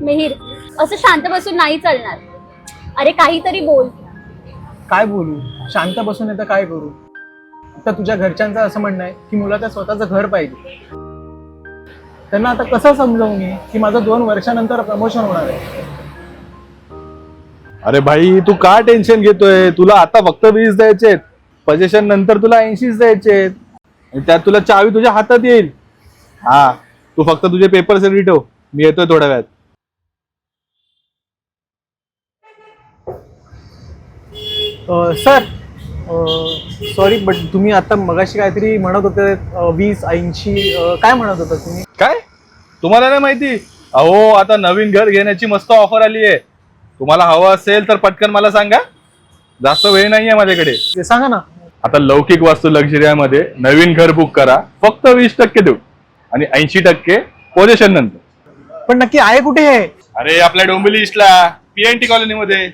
मिहिर, असं शांत बसून नाही चालणार. अरे काहीतरी बोल. काय बोलू? शांत बसून येतं काय करू? आता तुझ्या घरच्यांचं असं म्हणणं आहे की मुलाचं स्वतःचं घर पाहिजे. त्यांना आता कसं समजावू मी की माझं 2 वर्षानंतर प्रमोशन होणार आहे. अरे भाई तू का टेन्शन घेतोय? तुला आता फक्त 20 द्यायचेत, पोझिशन नंतर तुला 80 द्यायचेत आणि त्यात तुला चावी तुझ्या हातात येईल. हा, तू फक्त तुझे पेपर्स रेडी ठेव, मी येतोय थोड्या वेळात. सर, सॉरी बट तुम्ही आता मगाशी काहीतरी म्हणत होते 20-80 काय म्हणत होता तुम्ही? काय तुम्हाला नाही माहिती? अहो आता नवीन घर घेण्याची मस्त ऑफर आली आहे. तुम्हाला हवं असेल तर पटकन मला सांगा, जास्त वेळ नाहीये माझ्याकडे. ते सांगा ना. आता लौकिक वास्तू लक्झरियामध्ये नवीन घर बुक करा, फक्त 20% देऊ आणि 80% पोझिशन नंतर. पण नक्की आहे कुठे हे? अरे आपल्या डोंबिवली ईस्टला PNT कॉलनीमध्ये.